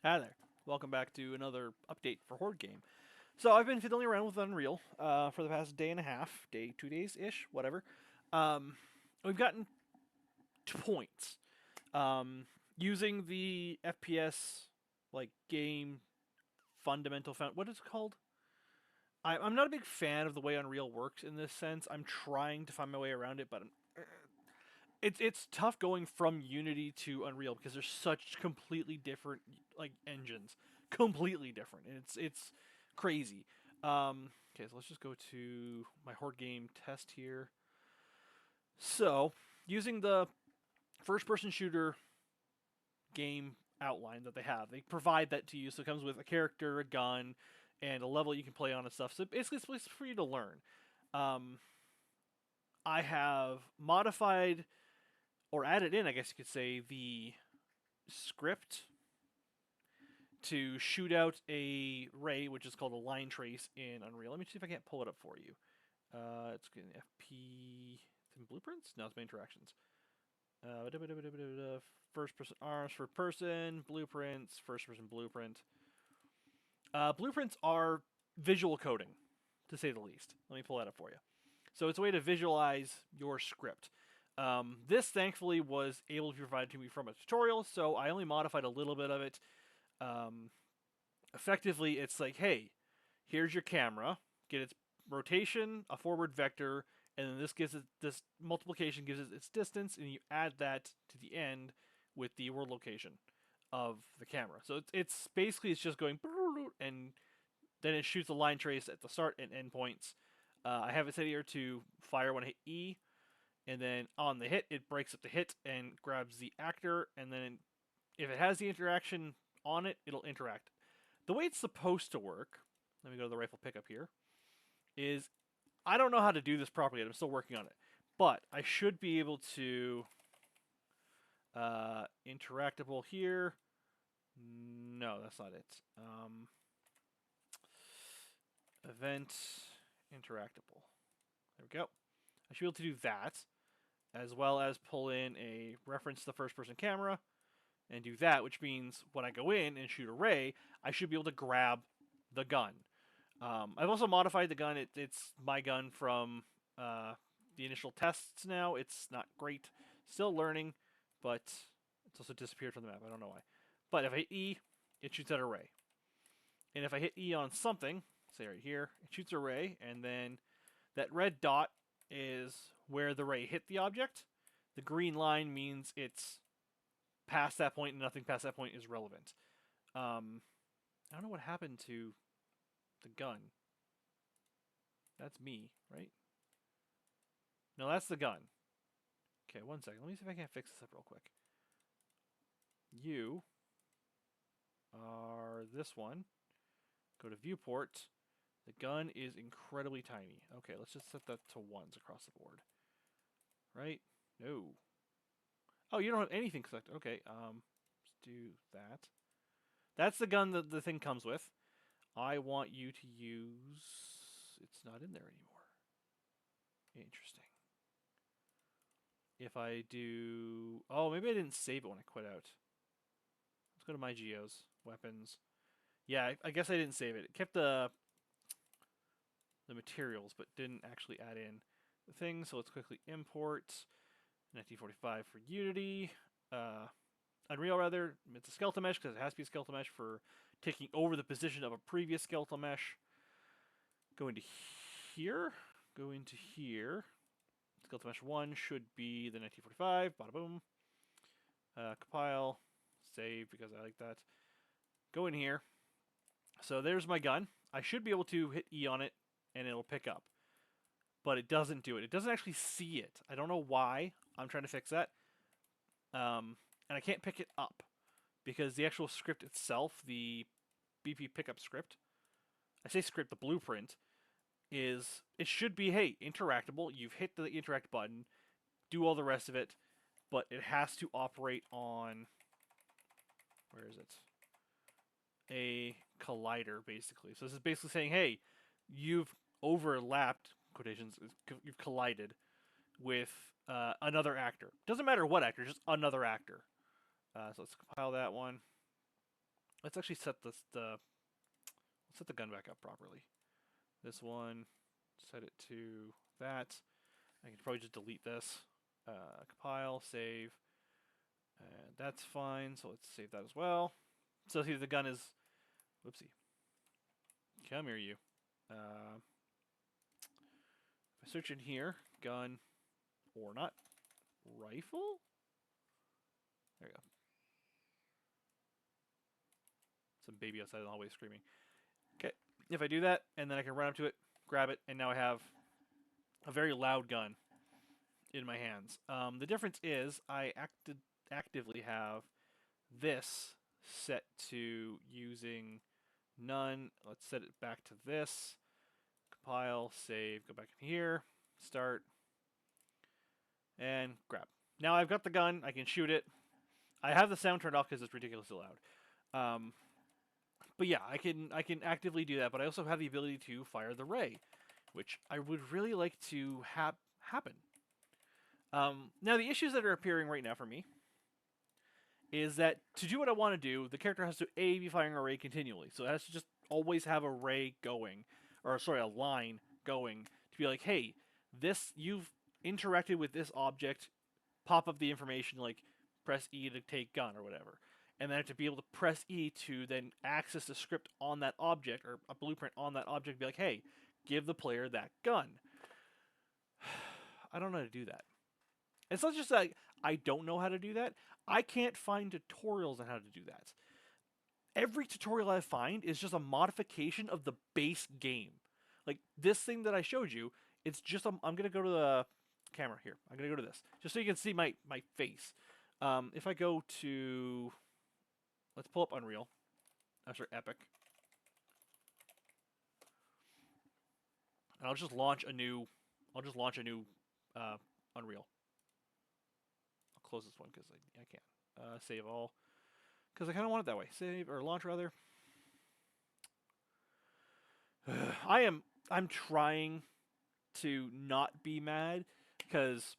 Hi there. Welcome back to another update for Horde game. So I've been fiddling around with Unreal for the past day and a half, 2 days ish, whatever. Um, we've gotten points using the FPS like game fundamental found. What is it called? I'm not a big fan of the way Unreal works in this sense. I'm trying to find my way around it, but it's tough going from Unity to Unreal because they're such completely different like engines, completely different, and it's crazy. Okay, so let's just go to my Horde game test here. So using the first-person shooter game outline that they provide that to you. So it comes with a character, a gun, and a level you can play on and stuff. So basically, it's for you to learn. Um, I have modified or added in, I guess you could say, the script to shoot out a ray, which is called a line trace in Unreal. Let me see if I can't pull it up for you. It's getting FP. It's in blueprints? No, it's my interactions. First person arms for person, blueprints, first person blueprint. Blueprints are visual coding, to say the least. Let me pull that up for you. So it's a way to visualize your script. This thankfully was able to be provided to me from a tutorial, so I only modified a little bit of it. Um, Effectively, it's like, hey, here's your camera, get its rotation, a forward vector, and then this gives it this multiplication gives it its distance, and you add that to the end with the world location of the camera. So it's basically it's just going and then it shoots a line trace at the start and end points. I have it set here to fire when I hit E, and then on the hit, it breaks up the hit and grabs the actor, and then if it has the interaction on it, it'll interact. The way it's supposed to work, let me go to the rifle pickup here, is I don't know how to do this properly yet. I'm still working on it. But I should be able to interactable here. No, that's not it. Event interactable. There we go. I should be able to do that, as well as pull in a reference to the first person camera and do that, which means when I go in and shoot a ray, I should be able to grab the gun. I've also modified the gun. It's my gun from the initial tests now. It's not great. Still learning, but it's also disappeared from the map. I don't know why. But if I hit E, it shoots at a ray. And if I hit E on something, say right here, it shoots a ray, and then that red dot is where the ray hit the object. The green line means it's past that point, and nothing past that point is relevant. I don't know what happened to the gun. That's me, right? No, that's the gun. Okay, one second. Let me see if I can't fix this up real quick. You are this one. Go to viewport. The gun is incredibly tiny. Okay, let's just set that to ones across the board. Right? No. Oh, you don't have anything selected. Okay, let's do that. That's the gun that the thing comes with. I want you to use... It's not in there anymore. Interesting. If I do... Oh, maybe I didn't save it when I quit out. Let's go to my geos. Weapons. Yeah, I guess I didn't save it. It kept the materials, but didn't actually add in the thing. So let's quickly import 1945 for Unity. Unreal, rather. It's a skeletal mesh because it has to be a skeletal mesh for taking over the position of a previous skeletal mesh. Go into here. Go into here. Skeletal mesh 1 should be the 1945. Bada boom. Compile. Save because I like that. Go in here. So there's my gun. I should be able to hit E on it and it'll pick up. But it doesn't do it. It doesn't actually see it. I don't know why. I'm trying to fix that. And I can't pick it up because the actual script itself, the BP pickup script, I say script, the blueprint, is it should be, hey, interactable. You've hit the interact button, do all the rest of it, but it has to operate on, where is it? A collider, basically. So this is basically saying, hey, you've overlapped, quotations, you've collided with another actor. Doesn't matter what actor, just another actor. So let's compile that one. let's actually set let's set the gun back up properly. This one, set it to that. I can probably just delete this. Compile, save, and that's fine. So let's save that as well. So see, the gun is, whoopsie. Come here, you. If I search in here, gun or not, rifle. There you go. Some baby outside in the hallway screaming. Okay, if I do that, and then I can run up to it, grab it, and now I have a very loud gun in my hands. The difference is I actively have this set to using none. Let's set it back to this. Compile, save, go back in here, start, and grab. Now I've got the gun. I can shoot it. I have the sound turned off because it's ridiculously loud. But yeah, I can actively do that. But I also have the ability to fire the ray, which I would really like to happen. Now the issues that are appearing right now for me is that to do what I want to do, the character has to be firing a ray continually. So it has to just always have a ray going, or sorry, a line going to be like, hey, you've interacted with this object, pop up the information like press E to take gun or whatever. And then I have to be able to press E to then access the script on that object or a blueprint on that object, be like, hey, give the player that gun. I don't know how to do that. It's not just like I don't know how to do that. I can't find tutorials on how to do that. Every tutorial I find is just a modification of the base game. Like this thing that I showed you, it's just I'm going to go to the camera here. I'm going to go to this just so you can see my face. If I go to, let's pull up Unreal. Sorry, Epic. And I'll just launch a new Unreal. I'll close this one because I can't. Save all. Because I kind of want it that way. Save, or launch rather. I'm trying to not be mad because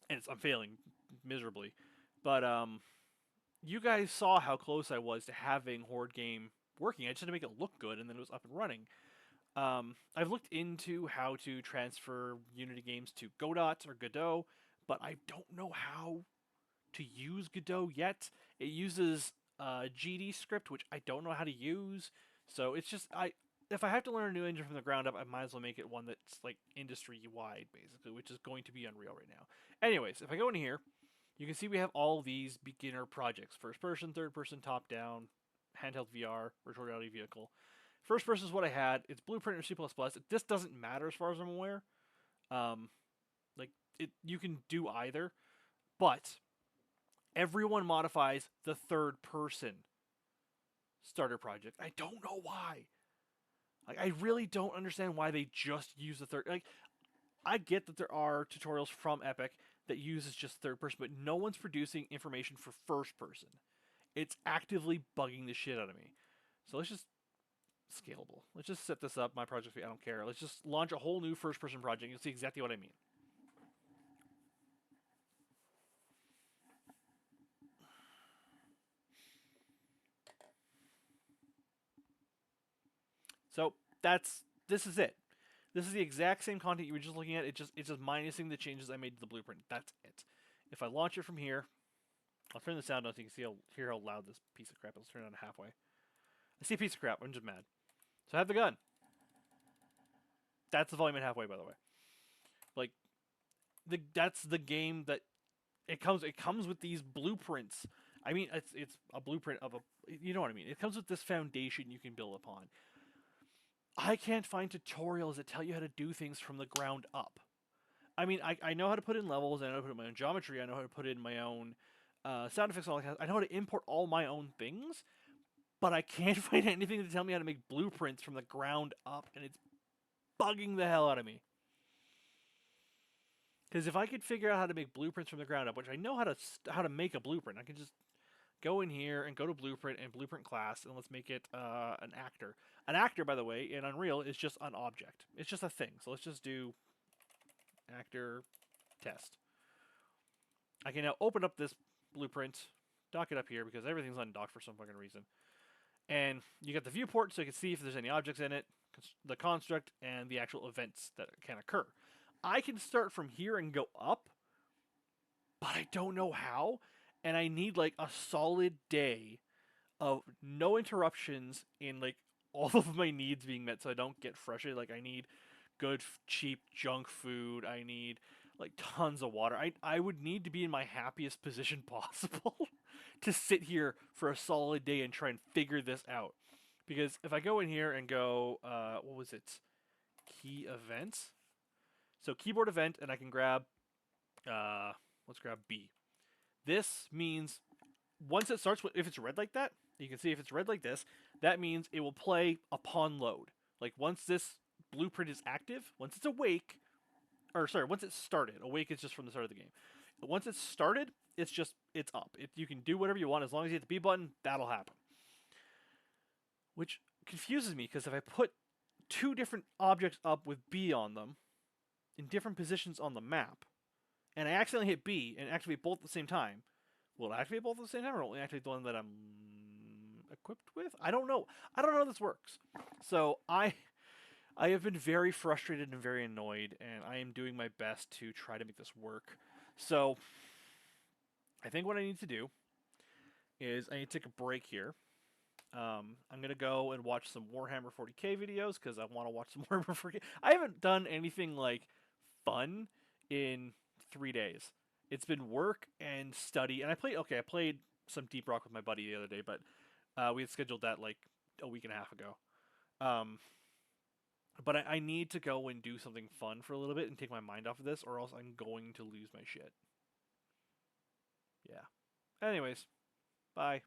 I'm failing miserably. But you guys saw how close I was to having Horde game working. I just had to make it look good, and then it was up and running. I've looked into how to transfer Unity games to Godot or Godot, but I don't know how to use Godot yet. It uses GD script, which I don't know how to use. So it's just if I have to learn a new engine from the ground up, I might as well make it one that's like industry wide, basically, which is going to be Unreal right now. Anyways, if I go in here, you can see we have all these beginner projects: first person, third person, top down, handheld VR, virtual reality vehicle. First person is what I had. It's Blueprint or C++. This doesn't matter as far as I'm aware. You can do either, but everyone modifies the third person starter project. I don't know why. Like, I really don't understand why they just use the third. Like, I get that there are tutorials from Epic that uses just third person, but no one's producing information for first person. It's actively bugging the shit out of me. So let's just scalable. Let's just set this up. My project, I don't care. Let's just launch a whole new first person project. You'll see exactly what I mean. So this is it. This is the exact same content you were just looking at. It's just minusing the changes I made to the blueprint. That's it. If I launch it from here, I'll turn the sound on so you can hear how loud this piece of crap is. Let's turn it on halfway. I see a piece of crap. I'm just mad. So I have the gun. That's the volume at halfway, by the way. Like, that's the game that it comes with these blueprints. I mean, it's a blueprint of you know what I mean. It comes with this foundation you can build upon. I can't find tutorials that tell you how to do things from the ground up. I mean, I know how to put in levels, I know how to put in my own geometry, I know how to put in my own sound effects, and all that kind of, I know how to import all my own things, but I can't find anything to tell me how to make blueprints from the ground up, and it's bugging the hell out of me. Because if I could figure out how to make blueprints from the ground up, which I know how to make a blueprint, I can just go in here and go to blueprint and blueprint class, and let's make it an actor. An actor, by the way, in Unreal is just an object. It's just a thing. So let's just do actor test. I can now open up this blueprint, dock it up here because everything's undocked for some fucking reason. And you got the viewport so you can see if there's any objects in it, the construct, and the actual events that can occur. I can start from here and go up, but I don't know how. And I need like a solid day of no interruptions in like all of my needs being met so I don't get frustrated. Like I need good, cheap junk food. I need like tons of water. I would need to be in my happiest position possible to sit here for a solid day and try and figure this out. Because if I go in here and go, what was it? Key events. So keyboard event, and I can grab, let's grab B. This means once it starts, if it's red like that, you can see if it's red like this, that means it will play upon load. Like once this blueprint is active, once it's awake, or sorry, once it's started. Awake is just from the start of the game. But once it's started, it's up. You can do whatever you want as long as you hit the B button. That'll happen. Which confuses me because if I put two different objects up with B on them in different positions on the map, and I accidentally hit B and activate both at the same time, will it activate both at the same time, or only activate the one that I'm equipped with? I don't know. I don't know how this works. So I have been very frustrated and very annoyed, and I am doing my best to try to make this work. So I think what I need to do is I need to take a break here. I'm gonna go and watch some Warhammer 40k videos because I want to watch some Warhammer 40k. I haven't done anything like fun in 3 days. It's been work and study, and I played some Deep Rock with my buddy the other day, but we had scheduled that like a week and a half ago. But I need to go and do something fun for a little bit and take my mind off of this, or else I'm going to lose my shit. Yeah. Anyways, bye.